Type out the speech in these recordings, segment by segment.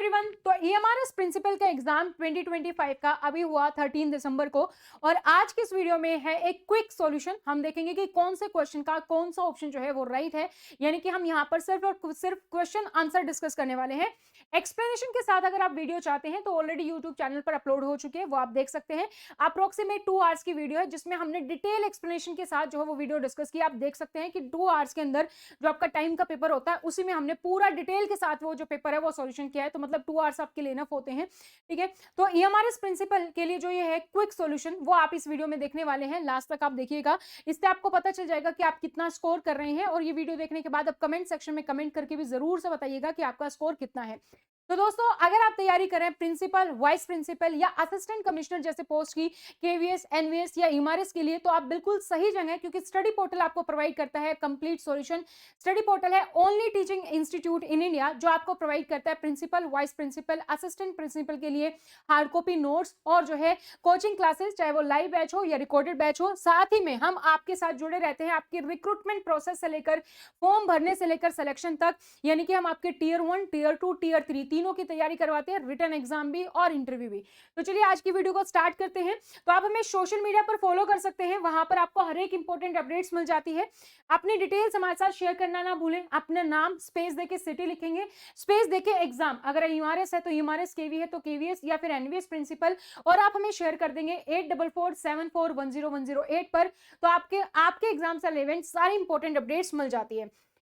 Everyone, तो EMRS principal का exam 2025 का अभी हुआ 13 दिसंबर को। और आज की इस वीडियो में है एक क्विक सॉल्यूशन। हम देखेंगे कि कौन से क्वेश्चन का कौन सा ऑप्शन जो है वो राइट है, यानी कि हम यहाँ पर सिर्फ और सिर्फ क्वेश्चन आंसर डिस्कस करने वाले हैं। एक्सप्लेनेशन के साथ अगर आप वीडियो चाहते हैं तो ऑलरेडी यूट्यूब चैनल पर अपलोड हो चुके हैं, वो आप देख सकते हैं। अप्रोक्सीमेट 2 आवर्स की वीडियो है जिसमें हमने डिटेल एक्सप्लेनेशन के साथ जो है वो वीडियो डिस्कस किया। आप देख सकते हैं कि 2 आवर्स के अंदर जो आपका टाइम का पेपर होता है उसी में हमने पूरा डिटेल के साथ वो जो पेपर है वो सॉल्यूशन किया है। तो मतलब 2 आवर्स आपके लिए इनफ होते हैं, ठीक है। तो ईएमआरएस प्रिंसिपल के लिए जो ये है क्विक सॉल्यूशन वो आप इस वीडियो में देखने वाले हैं, लास्ट तक आप देखिएगा। इससे आपको पता चल जाएगा कि आप कितना स्कोर कर रहे हैं। और ये वीडियो देखने के बाद आप कमेंट सेक्शन में कमेंट करके भी जरूर से बताइएगा कि आपका स्कोर कितना है। तो दोस्तों, अगर आप तैयारी कर रहे हैं प्रिंसिपल, वाइस प्रिंसिपल या असिस्टेंट कमिश्नर जैसे पोस्ट की, केवीएस, एनवीएस या ईएमआरएस के लिए, तो आप बिल्कुल सही जगह है, क्योंकि स्टडी पोर्टल आपको प्रोवाइड करता है कंप्लीट सॉल्यूशन। स्टडी पोर्टल है only teaching institute in India जो आपको प्रोवाइड करता है principal, vice principal, assistant principal के लिए हार्ड कॉपी नोट्स और जो है कोचिंग क्लासेस, चाहे वो लाइव बैच हो या रिकॉर्डेड बैच हो। साथ ही में हम आपके साथ जुड़े रहते हैं आपकी रिक्रूटमेंट प्रोसेस से लेकर फॉर्म भरने से लेकर सिलेक्शन तक, यानी कि हम आपके टीयर 1, टीयर 2, टीयर 3 तीनों की तैयारी करवाते हैं, रिटन एग्जाम भी और इंटरव्यू भी। तो चलिए आज की वीडियो को स्टार्ट करते हैं। तो आप हमें सोशल मीडिया पर फॉलो कर सकते हैं, वहां पर आपको हर एक इंपॉर्टेंट अपडेट्स मिल जाती है। अपनी डिटेल्स हमारे साथ शेयर करना ना भूलें। अपना नाम स्पेस देके सिटी लिखेंगे, स्पेस देके एग्जाम, अगर ईएमआरएस है तो ईएमआरएस, केवी है तो केवीएस या फिर एनवीएस प्रिंसिपल, और आप हमें शेयर कर देंगे 8447410108 पर। तो आपके एग्जाम से रिलेवेंट सारी इंपॉर्टेंट अपडेट्स मिल जाती है।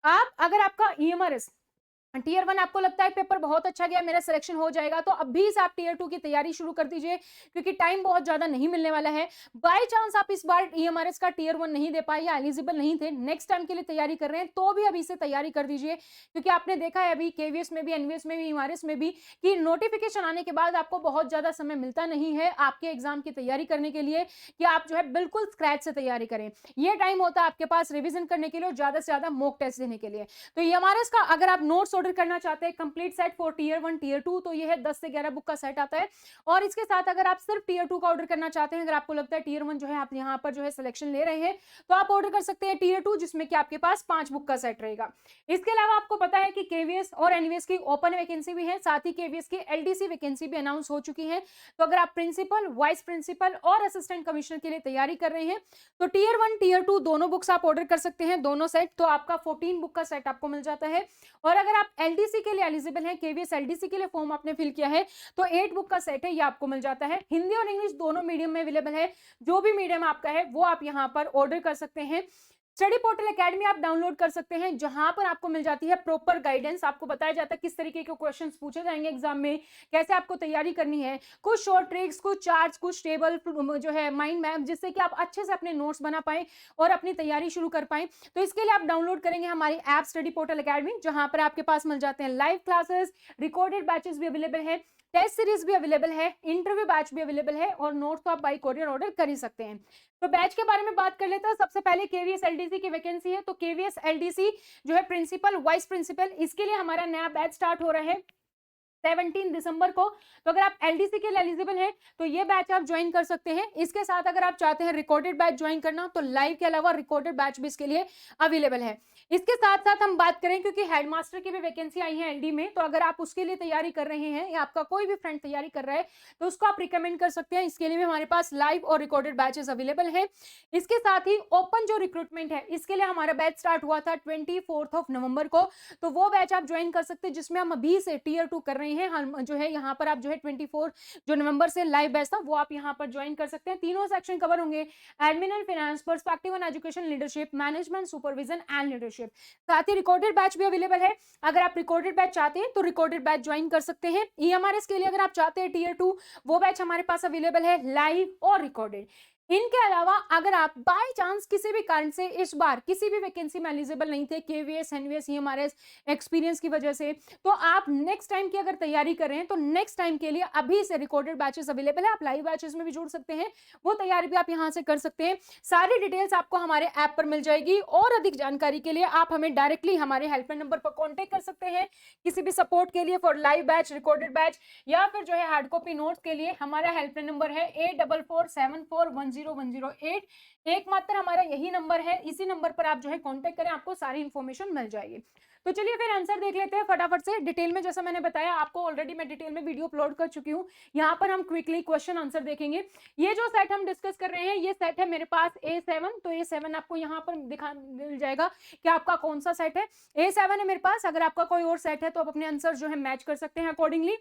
आप अगर आपका ईएमआरएस टीयर 1 आपको लगता है पेपर बहुत अच्छा गया, मेरा सिलेक्शन हो जाएगा, तो अभी से आप टीयर 2 की तैयारी शुरू कर दीजिए, क्योंकि टाइम बहुत ज्यादा नहीं मिलने वाला है। बाय चांस आप इस बार ईएमआरएस का टीयर 1 नहीं दे पाए या एलिजिबल नहीं थे, नेक्स्ट टाइम के लिए तैयारी कर रहे हैं, तो भी अभी से तैयारी कर दीजिए। क्योंकि आपने देखा है अभी केवीएस में भी, एनवीएस में भी, ईएमआरएस में भी कि नोटिफिकेशन आने के बाद आपको बहुत ज्यादा समय मिलता नहीं है आपके एग्जाम की तैयारी करने के लिए, कि आप जो है बिल्कुल स्क्रैच से तैयारी करें। ये टाइम होता है आपके पास रिविजन करने के लिए और ज्यादा से ज्यादा मॉक टेस्ट देने के लिए। तो ईएमआरएस का अगर आप नोट्स ऑर्डर करना चाहते हैं complete set for tier 1, tier 2, तो ये है 10 से 11 बुक का सेट आता है। और इसके साथ अगर आप सिर्फ टीयर 2 का ऑर्डर करना चाहते हैं, अगर आपको लगता है टीयर 1 जो है आप यहाँ पर जो है सिलेक्शन ले रहे हैं, तो आप ऑर्डर कर सकते हैं टीयर 2, जिसमें कि आपके पास 5 बुक का सेट रहेगा। इसके अलावा आपको पता है कि केवीएस और एनवीएस की ओपन वैकेंसी भी है, साथ ही केवीएस की एलडीसी वैकेंसी भी अनाउंस हो चुकी है। तो अगर आप प्रिंसिपल, वाइस प्रिंसिपल और असिस्टेंट कमिश्नर के लिए तैयारी कर रहे हैं, तो टीयर 1, टीयर 2 दोनों बुक्स आप ऑर्डर कर सकते हैं, दोनों सेट। तो आपका 14 बुक का सेट आपको मिल जाता है। और अगर आप एलडीसी के लिए एलिजिबल हैं, केवीएस एलडीसी के लिए फॉर्म आपने फिल किया है, तो 8 बुक का सेट है, ये आपको मिल जाता है। हिंदी और इंग्लिश दोनों मीडियम में अवेलेबल है, जो भी मीडियम आपका है वो आप यहाँ पर ऑर्डर कर सकते हैं। स्टडी पोर्टल एकेडमी आप डाउनलोड कर सकते हैं, जहां पर आपको मिल जाती है प्रॉपर गाइडेंस, आपको बताया जाता है किस तरीके के क्वेश्चंस पूछे जाएंगे एग्जाम में, कैसे आपको तैयारी करनी है, कुछ शॉर्ट ट्रिक्स, कुछ चार्ट्स, कुछ टेबल जो है माइंड मैप, जिससे कि आप अच्छे से अपने नोट्स बना पाए और अपनी तैयारी शुरू कर पाए। तो इसके लिए आप डाउनलोड करेंगे हमारी ऐप स्टडी पोर्टल एकेडमी, जहां पर आपके पास मिल जाते हैं लाइव क्लासेस, रिकॉर्डेड बैचेस भी अवेलेबल है, टेस्ट सीरीज भी अवेलेबल है, इंटरव्यू बैच भी अवेलेबल है, और नोट्स तो आप बाई कोरियर ऑर्डर कर ही सकते हैं। तो बैच के बारे में बात कर लेते हैं। सबसे पहले केवीएस एलडीसी की वैकेंसी है, तो केवीएस एलडीसी जो है प्रिंसिपल, वाइस प्रिंसिपल, इसके लिए हमारा नया बैच स्टार्ट हो रहा है 17 दिसंबर को। तो अगर आप एलडीसी के लिए एलिजिबल हैं तो ये बैच आप ज्वाइन कर सकते हैं। इसके साथ अगर आप चाहते हैं रिकॉर्डेड बैच ज्वाइन करना, तो लाइव के अलावा रिकॉर्डेड बैच भी इसके लिए अवेलेबल है। इसके साथ साथ हम बात करें, क्योंकि हेडमास्टर की भी वैकेंसी आई है एलडी में, तो अगर आप उसके लिए तैयारी कर रहे हैं या आपका कोई भी फ्रेंड तैयारी कर रहा है, तो उसको आप रिकमेंड कर सकते हैं। इसके लिए भी हमारे पास लाइव और रिकॉर्डेड बैचेस अवेलेबल है। इसके साथ ही ओपन जो रिक्रूटमेंट है, इसके लिए हमारा बैच स्टार्ट हुआ था 24 नवंबर को, तो वो बैच आप ज्वाइन कर सकते हैं, जिसमें हम अभी से टीयर 2 कर रहे हैं। हम जो है यहाँ पर आप जो है 24 जो नवंबर से लाइव बैच था वो आप यहाँ पर ज्वाइन कर सकते हैं। तीनों सेक्शन कवर होंगे, admin and finance, perspective on education, leadership, management, supervision and leadership. साथ ही रिकॉर्डेड बैच भी अवेलेबल है। अगर आप रिकॉर्डेड बैच चाहते हैं तो रिकॉर्डेड बैच ज्वाइन कर सकते हैं। ईएमआरएस के लिए अगर आप चाहते हैं टीयर 2, वो बैच हमारे पास अवेलेबल है, लाइव और रिकॉर्डेड। इनके अलावा अगर आप बाय चांस किसी भी कारण से इस बार किसी भी वैकेंसी में एलिजिबल नहीं थे, केवीएस, एनवीएस, ईएमआरएस एक्सपीरियंस की वजह से, तो आप नेक्स्ट टाइम की अगर तैयारी कर रहे हैं, तो नेक्स्ट टाइम के लिए अभी से रिकॉर्डेड बैचेस अवेलेबल है। आप लाइव बैचेस में भी जुड़ सकते हैं, वो तैयारी भी आप यहां से कर सकते हैं। सारी डिटेल्स आपको हमारे ऐप पर मिल जाएगी। और अधिक जानकारी के लिए आप हमें डायरेक्टली हमारे हेल्पलाइन नंबर पर कॉन्टेक्ट कर सकते हैं किसी भी सपोर्ट के लिए, for live batch, recorded batch, या फिर जो है हार्ड कॉपी नोट्स के लिए हमारा हेल्पलाइन नंबर है 8447410108। एकमात्र हमारा यही नंबर है, इसी नंबर पर आप जो है कांटेक्ट करें, आपको सारी इंफॉर्मेशन मिल जाएगी। तो चलिए फिर आंसर देख लेते हैं फटाफट से डिटेल में। जैसा मैंने बताया आपको ऑलरेडी मैं डिटेल में वीडियो अपलोड कर चुकी हूँ। यहाँ पर हम क्विकली क्वेश्चन आंसर देखेंगे। ये जो सेट हम डिस्कस कर रहे हैं ये सेट है मेरे पास A7, तो A7 आपको यहाँ पर दिखा मिल जाएगा कि आपका कौन सा सेट है। A7 है मेरे पास। अगर आपका कोई और सेट है तो आप अपने आंसर जो है मैच कर सकते हैं अकॉर्डिंगली।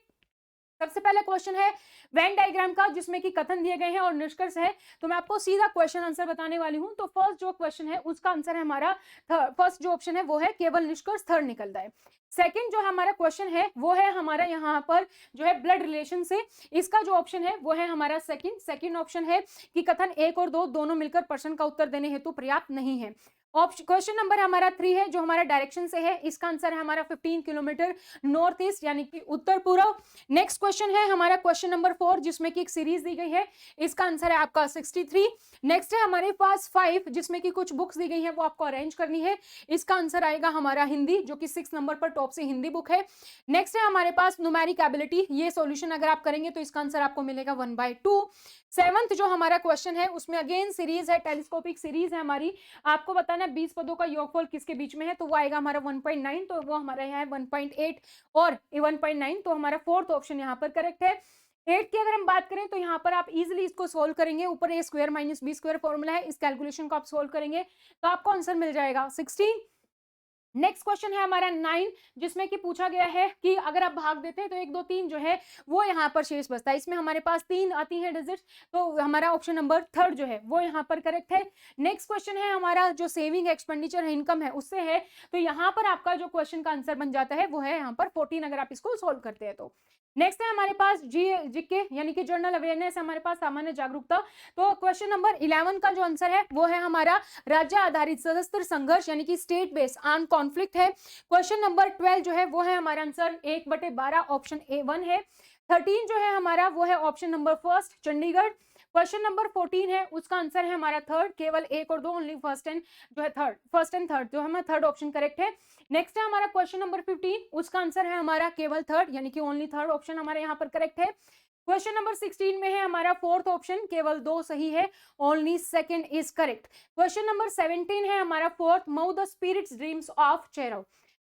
सबसे पहला क्वेश्चन है वेन डायग्राम का, जिसमें कि कथन दिए गए हैं और निष्कर्ष है। तो मैं आपको सीधा क्वेश्चन आंसर बताने वाली हूं। तो फर्स्ट जो क्वेश्चन है उसका आंसर है हमारा फर्स्ट जो ऑप्शन है वो है केवल निष्कर्ष, थर्ड निकलता है। सेकंड जो हमारा क्वेश्चन है वो है हमारा यहाँ पर जो है ब्लड रिलेशन से, इसका जो ऑप्शन है वो है हमारा सेकंड ऑप्शन है कि कथन 1 और 2 दोनों मिलकर प्रश्न का उत्तर देने हेतु पर्याप्त नहीं है। ऑप्शन क्वेश्चन नंबर हमारा 3 है जो हमारा डायरेक्शन से है, इसका आंसर है हमारा 15 किलोमीटर नॉर्थ ईस्ट यानी कि उत्तर पूर्व। नेक्स्ट क्वेश्चन है हमारा क्वेश्चन नंबर 4 जिसमें कि एक सीरीज दी गई है, इसका आंसर है आपका 63। नेक्स्ट है हमारे पास 5 जिसमें कि कुछ बुक्स दी गई है वो आपको अरेंज करनी है, इसका आंसर आएगा हमारा हिंदी, जो कि 6 नंबर पर टॉप से हिंदी बुक है। नेक्स्ट है हमारे पास न्यूमेरिक एबिलिटी, ये सॉल्यूशन अगर आप करेंगे तो इसका आंसर आपको मिलेगा 1/2। सेवंथ जो हमारा क्वेश्चन है उसमें अगेन सीरीज है, टेलीस्कोपिक सीरीज है हमारी। आपको बताना 20 पदों का योगफल किसके बीच में है, तो वो आएगा हमारा 1.9, तो वो हमारा यहाँ है 1.8 और 1.9, तो हमारा फोर्थ ऑप्शन यहाँ पर करेक्ट है। 8 की अगर हम बात करें तो यहाँ पर आप इजीली इसको सोल्व करेंगे, ऊपर a square minus b square formula है, इस कैलकुलेशन को आप सोल्व करेंगे तो आपको आंसर मिल जाएगा 16। नेक्स्ट क्वेश्चन है हमारा 9 जिसमें कि पूछा गया है कि अगर आप भाग देते हैं तो 1 2 3 जो है वो यहाँ पर शेष बचता है, इसमें हमारे पास 3 आती है डिजिट, तो हमारा ऑप्शन नंबर थर्ड जो है वो यहाँ पर करेक्ट है। नेक्स्ट क्वेश्चन है हमारा जो सेविंग एक्सपेंडिचर है, इनकम है उससे है, तो यहाँ पर आपका जो क्वेश्चन का आंसर बन जाता है वो है यहाँ पर 14 अगर आप इसको सोल्व करते हैं तो। नेक्स्ट है हमारे पास जीके यानी कि जनरल अवेयरनेस, हमारे पास सामान्य जागरूकता। तो क्वेश्चन नंबर 11 का जो आंसर है वो है हमारा राज्य आधारित सशस्त्र संघर्ष यानी कि स्टेट बेस्ड आर्म कॉन्फ्लिक्ट है। क्वेश्चन नंबर 12 जो है वो है हमारा आंसर 1/12 ऑप्शन A1 है। 13 जो है हमारा वो है option number first Chandigarh. Question number 14 है उसका आंसर है हमारा थर्ड, केवल 1 और 2 ओनली फर्स्ट एंड जो है थर्ड, फर्स्ट एंड थर्ड जो हमारा थर्ड ऑप्शन करेक्ट है। नेक्स्ट है हमारा क्वेश्चन नंबर 15, उसका आंसर है हमारा केवल थर्ड यानी कि ओनली थर्ड ऑप्शन हमारे यहाँ पर करेक्ट है। क्वेश्चन नंबर 16 में है हमारा फोर्थ ऑप्शन, केवल 2 सही है, only second is correct. Question number 17 है हमारा fourth, Mau the spirits dreams of Chero.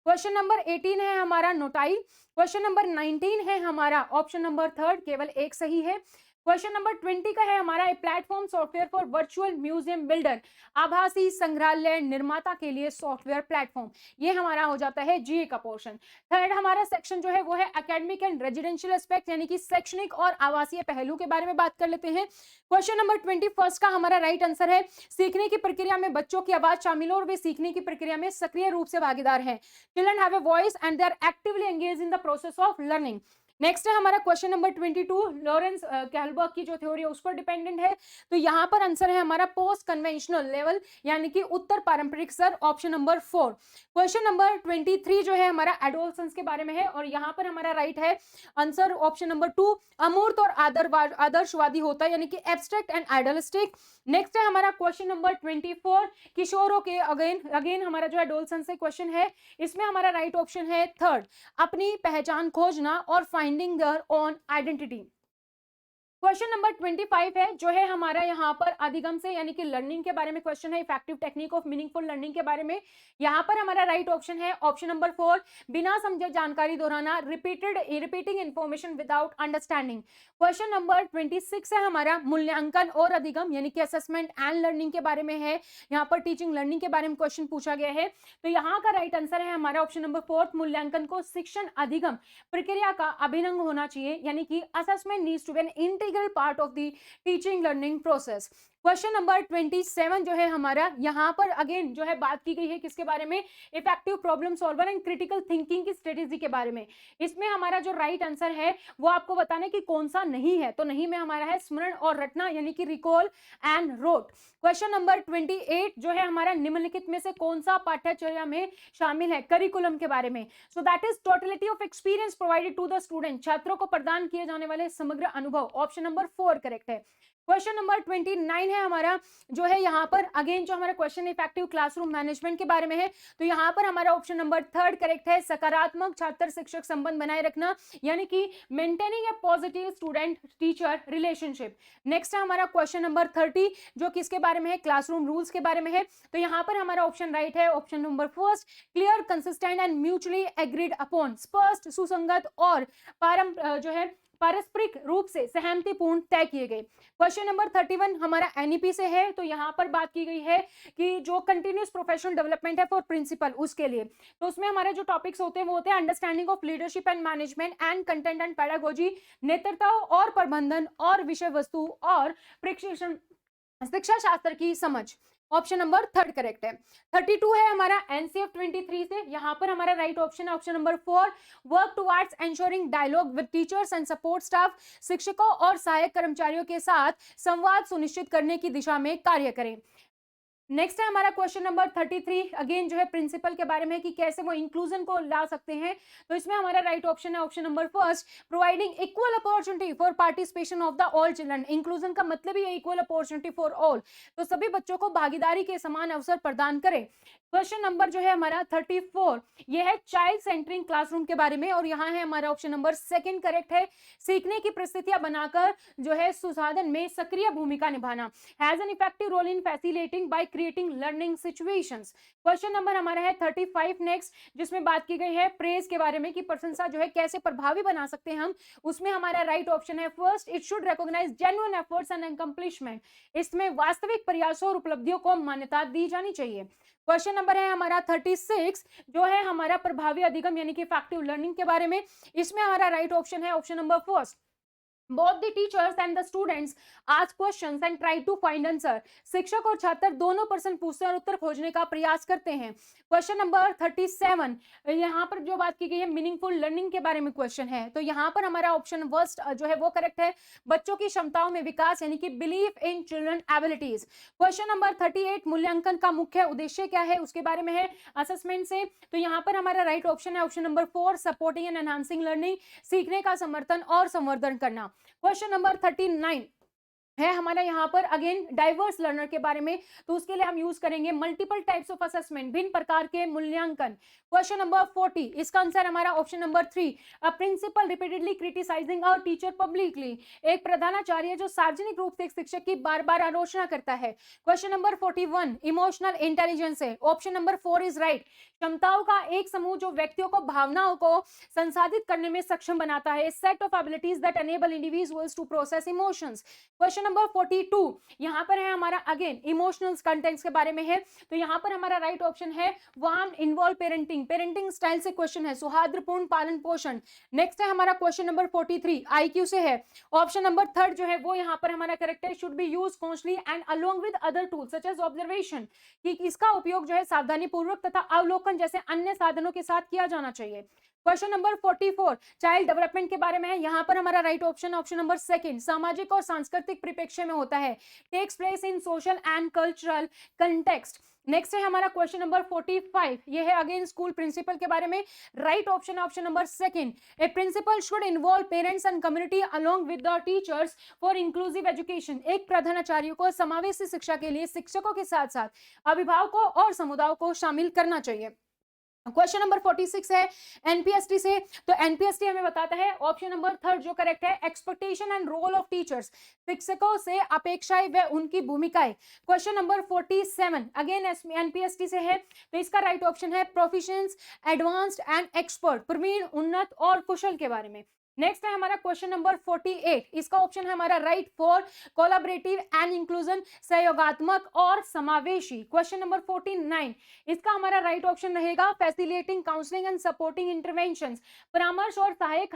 Question number 18 है हमारा नोटाइल। क्वेश्चन नंबर 19 है हमारा ऑप्शन नंबर थर्ड, केवल 1 सही है। क्वेश्चन नंबर 20 का है हमारा a platform software for virtual museum builder, आभासी संग्रहालय निर्माता के लिए सॉफ्टवेयर प्लेटफॉर्म, ये हमारा हो जाता है जीए का पोर्शन। थर्ड हमारा सेक्शन जो है वो है एकेडमिक एंड रेजिडेंशियल एस्पेक्ट यानी कि शैक्षणिक और आवासीय पहलू के बारे में बात कर लेते हैं। क्वेश्चन नंबर 21 का हमारा राइट आंसर है सीखने की प्रक्रिया में बच्चों की आवाज शामिल हो और वे सीखने की प्रक्रिया में सक्रिय रूप से भागीदार हैं। Children have a voice and they are actively engage in the process of learning. Next है हमारा क्वेश्चन नंबर 22, लॉरेंस कैलबर्ग की जो थ्योरी है उस पर डिपेंडेंट है, तो यहाँ पर आंसर है हमारा पोस्ट कन्वेंशनल लेवल यानी कि उत्तर पारंपरिक स्तर, ऑप्शन नंबर 4। क्वेश्चन नंबर 23 जो है हमारा एडोलसेंस के बारे में है और यहाँ पर हमारा राइट है आंसर ऑप्शन नंबर 2, अमूर्त और आदर्शवादी होता है यानी कि एब्स्ट्रैक्ट एंड आइडियलिस्टिक। नेक्स्ट है हमारा क्वेश्चन नंबर 24, किशोरों के अगेन हमारा जो एडोलसेंस से क्वेश्चन है, इसमें हमारा राइट ऑप्शन है थर्ड, अपनी पहचान खोजना और finding their own identity. Question number 25 है जो है हमारा यहाँ पर अधिगम से यानी कि लर्निंग के बारे में क्वेश्चन है, effective technique of meaningful learning के बारे में। यहाँ पर हमारा राइट ऑप्शन है ऑप्शन नंबर 4, बिना समझे जानकारी दोहराना, repeating information without understanding. Question number 26 है हमारा मूल्यांकन और अधिगम यानी कि असेसमेंट एंड लर्निंग के बारे में है, यहाँ पर टीचिंग लर्निंग के बारे में क्वेश्चन पूछा गया है, तो यहाँ का राइट आंसर है हमारा ऑप्शन नंबर 4, मूल्यांकन को शिक्षण अधिगम प्रक्रिया का अभिन्न होना चाहिए यानी कि assessment needs to be an integral part of the teaching learning process. Question number 27 जो है हमारा, यहाँ पर अगेन जो है बात की गई है किसके बारे में, effective problem solver and critical thinking की स्ट्रेटेजी के बारे में। इसमें हमारा जो राइट आंसर है वो आपको बताना है कि कौन सा नहीं है, तो नहीं में हमारा है स्मरण और रटना यानी कि recall and wrote. Question number 28 जो है हमारा, निम्नलिखित में से कौन सा पाठ्यचर्या में शामिल है, करिकुलम के बारे में। So that is totality of experience provided to the student, छात्रों को प्रदान किए जाने वाले समग्र अनुभव, ऑप्शन नंबर 4 करेक्ट है। क्वेश्चन नंबर 29 है हमारा, जो है यहाँ पर अगेन जो हमारा क्वेश्चन इफेक्टिव क्लासरूम मैनेजमेंट के बारे में है। तो यहाँ पर हमारा ऑप्शन नंबर 3 करेक्ट है, सकारात्मक छात्र शिक्षक संबंध बनाए रखना, यानी कि मेंटेनिंग ए positive student teacher relationship. Next है हमारा क्वेश्चन नंबर 30, जो किसके बारे में है, क्लासरूम रूल्स के बारे में है। तो यहाँ पर हमारा ऑप्शन राइट है, option number first, clear consistent and mutually agreed upon, स्पष्ट सुसंगत और जो है पारस्परिक रूप से सहमतिपूर्ण तय किए गए। क्वेश्चन नंबर 31 हमारा एनईपी से है। तो यहाँ पर बात की गई है कि जो कंटिन्यूस प्रोफेशनल डेवलपमेंट है फॉर प्रिंसिपल, उसके लिए तो उसमें हमारे जो टॉपिक्स होते हैं वो होते हैं understanding of leadership and management and content and pedagogy, नेतृत्व और प्रबंधन और विषय वस्तु और प्रशिक्षण शिक्षा शास्त्र की समझ। ऑप्शन नंबर 3 करेक्ट है। 32 है हमारा एनसीएफ 23 से। यहाँ पर हमारा राइट ऑप्शन है option number 4, work towards ensuring dialogue with teachers and support staff, शिक्षकों और सहायक कर्मचारियों के साथ संवाद सुनिश्चित करने की दिशा में कार्य करें। नेक्स्ट है हमारा क्वेश्चन नंबर 33, अगेन जो है प्रिंसिपल के बारे में कि कैसे वो इंक्लूजन को ला सकते हैं। तो इसमें हमारा राइट ऑप्शन है option number first, providing equal opportunity for participation of the all children. Inclusion का मतलब ही है इक्वल अपॉर्चुनिटी फॉर ऑल, तो सभी बच्चों को भागीदारी के समान अवसर प्रदान करें। क्वेश्चन नंबर जो है हमारा 34, ये है चाइल्ड सेंटरिंग क्लासरूम के बारे में, और यहाँ है हमारा ऑप्शन नंबर 2 करेक्ट है, सीखने की परिस्थितियां बनाकर जो है सुसाधन में सक्रिय भूमिका निभाना, has an effective role in facilitating by creating learning situations. Question number हमारा है 35 नेक्स्ट, जिसमें बात की गई है प्रेज के बारे में कि प्रशंसा जो है कैसे प्रभावी बना सकते हैं हम। उसमें हमारा राइट ऑप्शन है first, it should recognise genuine efforts and accomplishment. इसमें वास्तविक प्रयासों और उपलब्धियों को मान्यता दी जानी चाहिए। क्वेश्चन नंबर है हमारा 36, जो है हमारा प्रभावी अधिगम यानी कि इफेक्टिव लर्निंग के बारे में। इसमें हमारा राइट ऑप्शन है option number first, both the teachers and the students ask questions and try to find answer। शिक्षक और छात्र दोनों पर्सन पूछते हैं और उत्तर खोजने का प्रयास करते हैं। क्वेश्चन नंबर 37, यहाँ पर जो बात की गई है मीनिंगफुल लर्निंग के बारे में क्वेश्चन है। तो यहाँ पर हमारा ऑप्शन फर्स्ट जो है वो करेक्ट है, बच्चों की क्षमताओं में विकास यानी कि believe in children abilities. Question number 38, मूल्यांकन का मुख्य उद्देश्य क्या है, उसके बारे में है असेसमेंट से। तो यहाँ पर हमारा राइट ऑप्शन है option number 4, supporting and enhancing learning, सीखने का समर्थन और संवर्धन करना। क्वेश्चन नंबर 39 है हमारा यहाँ पर अगेन डाइवर्स लर्नर के बारे में। तो उसके लिए हम यूज करेंगे मल्टीपल टाइप्स ऑफ असेसमेंट, भिन्न प्रकार के मूल्यांकन। क्वेश्चन नंबर 40, इसका आंसर हमारा option number 3, a principal repeatedly criticising a teacher publicly. एक प्रधानाचार्य जो सार्वजनिक रूप से एक शिक्षक की बार बार आलोचना करता है। क्वेश्चन नंबर 41, इमोशनल इंटेलिजेंस है। ऑप्शन नंबर 4 इज राइट, क्षमताओं का एक समूह जो व्यक्तियों को भावनाओं को संसाधित करने में सक्षम बनाता है, set of abilities that enable individuals to process emotions. Question number 42, यहाँ पर है हमारा अगेन इमोशनल कंटेंट्स के बारे में है। तो यहाँ पर हमारा राइट ऑप्शन है warm involve parenting, parenting style से क्वेश्चन है, सौहार्दपूर्ण पालन पोषण। नेक्स्ट है हमारा क्वेश्चन नंबर 43, आईक्यू से है। ऑप्शन नंबर 3 जो है वो यहाँ पर हमारा करेक्ट है, should be use constantly and along with other tools such as observation, कि इसका उपयोग जो है सावधानी पूर्वक तथा अवलोकन जैसे अन्य साधनों के साथ किया जाना चाहिए। क्वेश्चन नंबर 44, चाइल्ड डेवलपमेंट के बारे में है। यहाँ पर हमारा राइट ऑप्शन ऑप्शन नंबर 2, सामाजिक और सांस्कृतिक परिप्रेक्ष्य में होता है, takes place in social and cultural context. Next है हमारा क्वेश्चन नंबर 45, ये है अगेन स्कूल प्रिंसिपल के बारे में। Right option option number 2, a principal should involve parents and community along with the teachers for inclusive education. एक प्रधानाचार्य को समावेशी शिक्षा के लिए शिक्षकों के साथ साथ अभिभावकों और समुदायों को शामिल करना चाहिए। क्वेश्चन नंबर 46 है एनपीएसटी से। तो एनपीएसटी हमें बताता है ऑप्शन नंबर 3 जो करेक्ट है, expectation and role of teachers, शिक्षकों से अपेक्षाएं व उनकी भूमिकाएं। क्वेश्चन नंबर 47 अगेन एनपीएसटी से है। तो इसका राइट ऑप्शन है प्रोफिशिएंस, एडवांस्ड एंड एक्सपर्ट, प्रवीण, उन्नत और कुशल के बारे में। नेक्स्ट है हमारा क्वेश्चन नंबर 48, इसका ऑप्शन है हमारा right for collaborative and inclusion, सहयोगात्मक और समावेशी। क्वेश्चन नंबर 49, इसका हमारा राइट ऑप्शन रहेगा facilitating counselling and supporting interventions, परामर्श और सहायक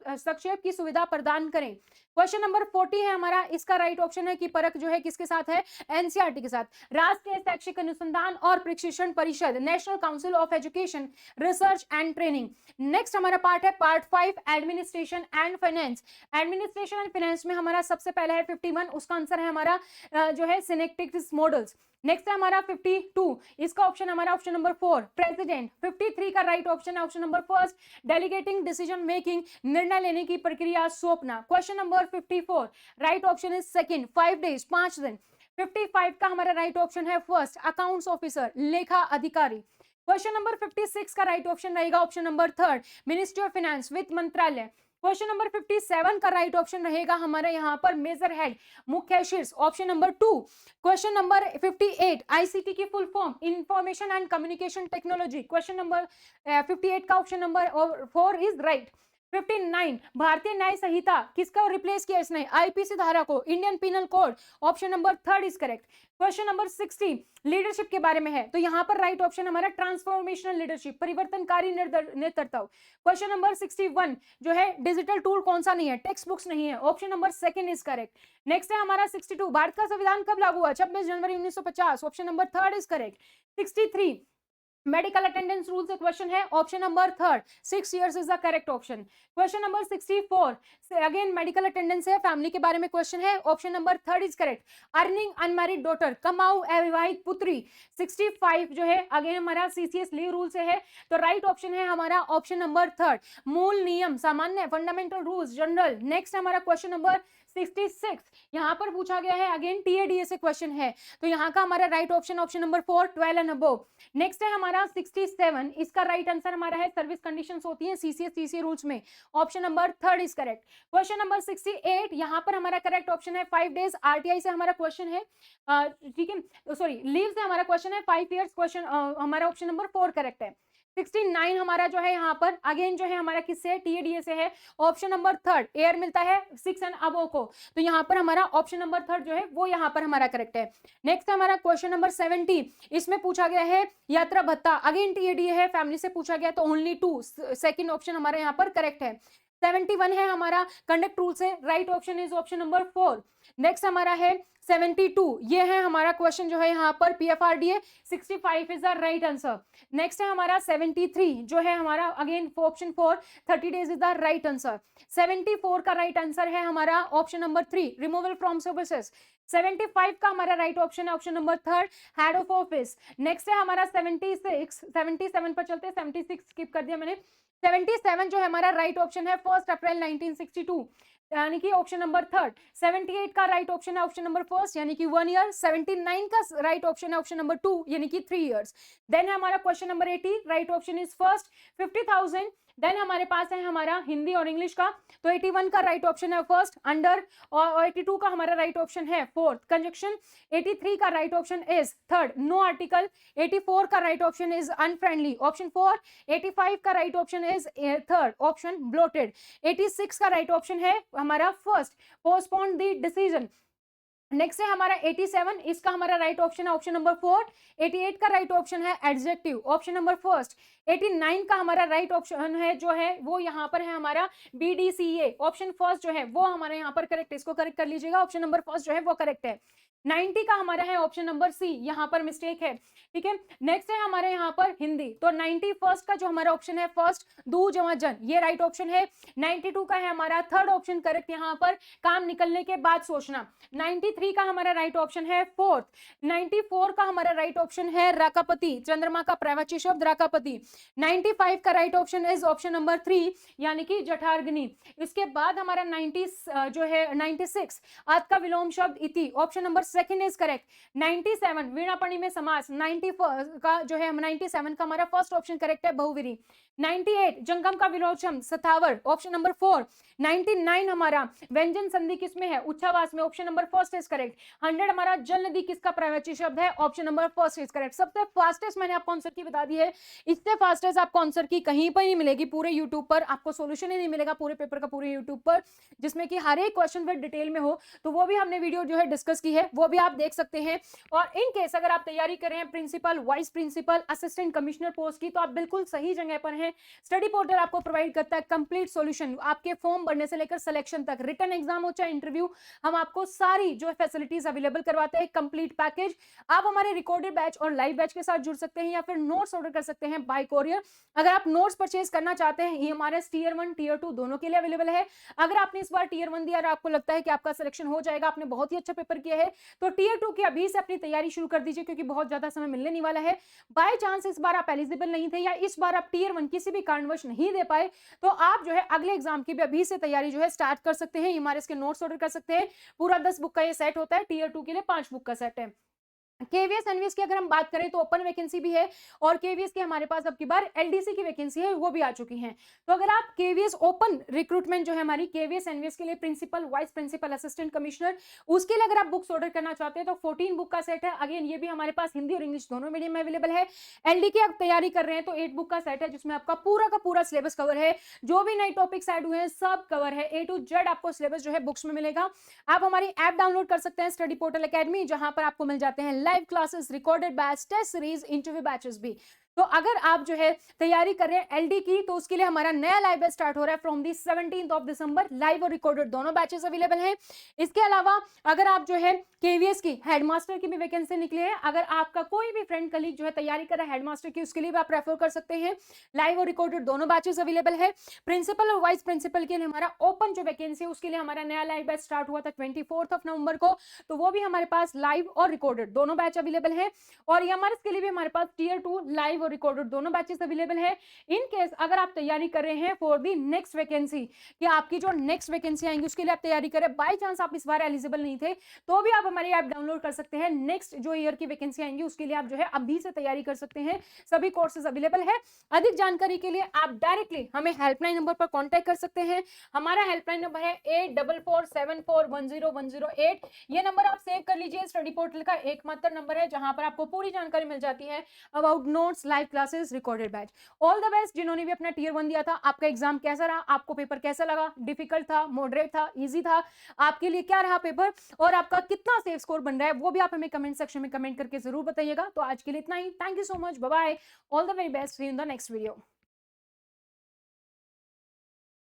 हस्तक्षेप की सुविधा प्रदान करें। क्वेश्चन नंबर 40 है हमारा, इसका राइट ऑप्शन है कि परख जो है किसके साथ है, एनसीईआरटी के साथ, राष्ट्रीय शैक्षिक अनुसंधान और प्रशिक्षण परिषद, national council of education research and training. Next हमारा पार्ट है part 5, administration and finance. Administration and finance में हमारा सबसे पहला है 51, उसका आंसर है हमारा जो है सिनेप्टिक मॉडल्स। नेक्स्ट है हमारा 52, इसका ऑप्शन हमारा ऑप्शन नंबर 4 प्रेसिडेंट। 53 का राइट ऑप्शन है option number first delegating decision making, निर्णय लेने की प्रक्रिया सौंपना। Question number 54 right option is second 5 days 5 दिन। 55 का हमारा राइट ऑप्शन है फर्स्ट अकाउंट्स ऑफिसर लेखा अधिकारी। क्वेश्चन नंबर 56 का राइट ऑप्शन रहेगा option number third ministry of finance वित्त मंत्रालय। क्वेश्चन नंबर 57 का राइट ऑप्शन रहेगा हमारा यहाँ पर मेजर हेड मुख्य शीर्ष option number 2। Question number 58 ICT की full form information and communication technology. Question number 58 का ऑप्शन नंबर 4 इज राइट। 59 भारतीय न्याय संहिता किसका रिप्लेस किया इसने, आईपीसी धारा को, Indian penal code option number third is correct. Question number 60 leadership के बारे में है, तो यहाँ पर राइट ऑप्शन हमारा ट्रांसफॉर्मेशनल लीडरशिप परिवर्तनकारी नेतृत्व। क्वेश्चन नंबर 61 जो है डिजिटल टूल कौन सा नहीं है, टेक्स्ट बुक्स नहीं है, option number second is correct. Next है हमारा 62 भारत का संविधान कब लागू हुआ, 26 जनवरी 1950 option number third is correct. 63 medical attendance rule से क्वेश्चन है option number third 6 years is the correct option. Question number 64 से अगेन मेडिकल अटेंडेंस है, फैमिली के बारे में क्वेश्चन है, option number third is correct. Earning unmarried daughter कमाऊ अविवाहित पुत्री। 65 जो है अगेन हमारा सीसीएस लीव रूल से है, तो राइट ऑप्शन है हमारा ऑप्शन नंबर थर्ड मूल नियम सामान्य फंडामेंटल रूल्स जनरल। नेक्स्ट हमारा क्वेश्चन नंबर 66 यहाँ पर पूछा गया है अगेन टीएडीए से क्वेश्चन है, तो यहाँ का हमारा right option option number 4 12 and above. Next है हमारा 67, इसका राइट आंसर हमारा है सर्विस कंडीशंस होती है सीसीएस सीसी रूल्स में, option number third is correct. Question number 68 यहाँ पर हमारा करेक्ट ऑप्शन है 5 days। आरटीआई से हमारा क्वेश्चन है, ठीक है सॉरी लीव से हमारा क्वेश्चन है 5 years, क्वेश्चन हमारा ऑप्शन नंबर 4 करेक्ट है। 69 हमारा जो है यहाँ पर अगेन जो है हमारा किससे है, टीएडीए से है, ऑप्शन नंबर थर्ड एयर मिलता है 6 एंड अबव को, तो यहाँ पर हमारा ऑप्शन नंबर थर्ड जो है वो यहाँ पर हमारा करेक्ट है। नेक्स्ट हमारा क्वेश्चन नंबर 70, इसमें पूछा गया है यात्रा भत्ता, अगेन टीएडीए है, फैमिली से पूछा गया तो ओनली 2, सेकंड ऑप्शन हमारा यहाँ पर करेक्ट है। 71 है हमारा कंडक्ट रूल से, right option is option number 4। Next हमारा है 72, ये है हमारा क्वेश्चन जो है यहाँ पर PFRDA. 65 is the right answer. Next है हमारा 73 जो है हमारा again option 4 30 days is the right answer. 74 का राइट आंसर है हमारा option number 3 removal from services. 75 का हमारा राइट ऑप्शन है option number third head of office. Next है हमारा 77 पर चलते हैं, 76 स्किप कर दिया मैंने। 77 जो है हमारा राइट ऑप्शन है 1 अप्रैल 1962 यानी कि ऑप्शन नंबर थर्ड। 78 का राइट ऑप्शन है ऑप्शन नंबर फर्स्ट यानी कि 1 year। 79 का राइट ऑप्शन है ऑप्शन नंबर 2 यानी कि 3 years। देन है हमारा question number 80, right option is first 50,000। Then हमारे पास है हमारा हिंदी और इंग्लिश का, तो 81 का राइट ऑप्शन है फर्स्ट अंडर, और 82 का हमारा राइट ऑप्शन है फोर्थ कंजक्शन। 83 का right option is third no article. 84 का right option is unfriendly option 4। 85 का right option is third option bloated. 86 का राइट ऑप्शन है हमारा first postpone the decision. Next है हमारा 87, इसका हमारा राइट ऑप्शन है ऑप्शन नंबर 4। 88 का राइट ऑप्शन है एडजेक्टिव ऑप्शन नंबर फर्स्ट। 89 का हमारा राइट ऑप्शन है जो है वो यहाँ पर है हमारा बीडीसीए ऑप्शन फर्स्ट जो है वो हमारे यहाँ पर करेक्ट है, इसको करेक्ट कर लीजिएगा, ऑप्शन नंबर फर्स्ट जो है वो करेक्ट है। 90 का हमारा है ऑप्शन नंबर सी, यहाँ पर मिस्टेक है, ठीक है। नेक्स्ट है हमारे यहाँ पर हिंदी, तो 91 का जो हमारा ऑप्शन है फर्स्ट दू जमा जन, ये राइट ऑप्शन है। 92 का है हमारा थर्ड ऑप्शन करेक्ट यहाँ पर काम निकलने के बाद सोचना। 93 का हमारा राइट ऑप्शन है फोर्थ। 94 का हमारा राइट ऑप्शन है राकापति, चंद्रमा का प्रवाची शब्द राकापति। 95 का right option is option number 3 यानी कि जठारग्नि। इसके बाद हमारा 90 जो है 96 आद का विलोम शब्द इति, option number second is correct. 97 वीणापणी में समास, 90 का जो है 97 का हमारा फर्स्ट ऑप्शन करेक्ट है बहुवीरी। 98 जंगम का विलोम शब्द सतावर, ऑप्शन नंबर 4। 99 हमारा व्यंजन संधि किसमें है, उच्छावास में, option number first is correct. 100 हमारा जल नदी किसका प्रवाची शब्द है, option number first is correct. सबसे फास्टेस्ट मैंने आपको आंसर की बता दी है, इससे फास्टेस्ट आपको आंसर की कहीं पर नहीं मिलेगी, पूरे यूट्यूब पर आपको सोल्यूशन ही नहीं मिलेगा पूरे पेपर का पूरे यूट्यूब पर, जिसमें कि हर एक क्वेश्चन विद डिटेल में हो, तो वो भी हमने वीडियो जो है डिस्कस की है, वो भी आप देख सकते हैं। और इन केस अगर आप तैयारी कर रहे हैं principal, vice principal, assistant commissioner post की, तो आप बिल्कुल सही जगह पर हैं। स्टडी पोर्टल आपको प्रोवाइड करता है कंप्लीट सॉल्यूशन, आपके फॉर्म भरने से लेकर सिलेक्शन तक, रिटन एग्जाम हो चाहे इंटरव्यू, हम आपको सारी जो फैसिलिटीज अवेलेबल करवाते हैं, कंप्लीट पैकेज। आप हमारे रिकॉर्डेड बैच और लाइव बैच के साथ जुड़ सकते हैं या फिर नोट्स ऑर्डर कर सकते हैं बाय कोरियर। अगर आप नोट्स परचेज करना चाहते हैं, ईएमआरएस टीयर 1 टीयर 2 दोनों के लिए अवेलेबल है। अगर आपने इस बार टीयर 1 दिया और आपको लगता है कि आपका सिलेक्शन हो जाएगा, आपने बहुत ही अच्छा पेपर किया है, तो टीयर 2 की अभी से अपनी तैयारी शुरू कर दीजिए, क्योंकि बहुत ज्यादा समय मिलने नहीं वाला है। बाय चांस इस बार आप एलिजिबल नहीं थे या इस बार आप टीयर 1 किसी भी कारणवश नहीं दे पाए, तो आप जो है अगले एग्जाम की भी अभी से तैयारी जो है स्टार्ट कर सकते हैं। एमआरएस के नोट्स ऑर्डर कर सकते हैं। पूरा 10 बुक का ये सेट होता है, टीयर 2 के लिए 5 बुक का सेट है। केवीएस एनवीएस की अगर हम बात करें तो ओपन वैकेंसी भी है, और केवीएस की हमारे पास अब की बार एलडीसी की वैकेंसी है, वो भी आ चुकी है। तो अगर आप केवीएस ओपन रिक्रूटमेंट जो है हमारी केवीएस एनवीएस के लिए principal, vice principal, assistant commissioner, उसके लिए अगर आप बुक्स ऑर्डर करना चाहते हैं तो 14 बुक का सेट है। अगेन ये भी हमारे पास हिंदी और इंग्लिश दोनों मीडियम में अवेलेबल है। एलडी की आप तैयारी कर रहे हैं तो 8 बुक का सेट है, जिसमें आपका पूरा का पूरा सिलेबस कवर है। जो भी नए टॉपिक्स ऐड हुए हैं सब कवर है, ए टू जेड आपको सिलेबस जो है बुक्स में मिलेगा। आप हमारी ऐप डाउनलोड कर सकते हैं, स्टडी पोर्टल एकेडमी, जहां पर आपको मिल जाते हैं live classes, recorded batch, test series, interview batches भी। तो अगर आप जो है तैयारी कर रहे हैं एलडी की, तो उसके लिए हमारा नया लाइव बैच स्टार्ट हो रहा है from the 17th of December. Live और रिकॉर्डेड दोनों बैचेस अवेलेबल हैं। इसके अलावा अगर आप जो है केवीएस की हेडमास्टर की भी वैकेंसी निकली है, अगर आपका कोई भी फ्रेंड कलीग जो है तैयारी कर रहा है हेडमास्टर की, उसके लिए भी आप रेफर कर सकते हैं। लाइव और रिकॉर्डेड दोनों बैचेस अवेलेबल है। प्रिंसिपल और वाइस प्रिंसिपल के लिए हमारा ओपन जो वैकेंसी है, उसके लिए हमारा नया लाइव बैच स्टार्ट हुआ था 24 नवंबर को, तो वो भी हमारे पास लाइव और रिकॉर्डेड दोनों बैच अवेलेबल है। और एमआरएस के लिए भी हमारे पास टीयर 2 लाइव और रिकॉर्डेड दोनों बैचेस अवेलेबल है। इन केस अगर आप तैयारी कर रहे हैं फॉर दी नेक्स्ट वैकेंसी, कि आपकी जो नेक्स्ट वैकेंसी आएंगी उसके लिए आप तैयारी करें, बाय चांस आप इस बार एलिजिबल नहीं थे, तो भी आप हमारी ऐप डाउनलोड कर सकते हैं। नेक्स्ट जो ईयर की वैकेंसी आएंगी उसके लिए आप जो है अभी से तैयारी कर सकते हैं। सभी कोर्सेज अवेलेबल है। अधिक जानकारी के लिए आप डायरेक्टली हमें हेल्पलाइन नंबर पर कॉन्टैक्ट कर सकते हैं। हमारा हेल्पलाइन नंबर है 8447410108। ये नंबर आप सेव कर लीजिए, स्टडी पोर्टल का एकमात्र नंबर है जहां पर आपको पूरी जानकारी मिल जाती है about notes, live classes, recorded batch. All the best जिन्होंने भी अपना टीयर 1 दिया था। आपका एग्जाम कैसा रहा? आपको पेपर कैसा लगा? डिफिकल्ट था, मॉडरेट था, इजी था? आपके लिए क्या रहा पेपर, और आपका कितना सेफ स्कोर बन रहा है, वो भी आप हमें कमेंट सेक्शन में कमेंट करके जरूर बताइएगा। तो आज के लिए इतना ही। Thank you so much, bye bye, all the very best, see you in the next video.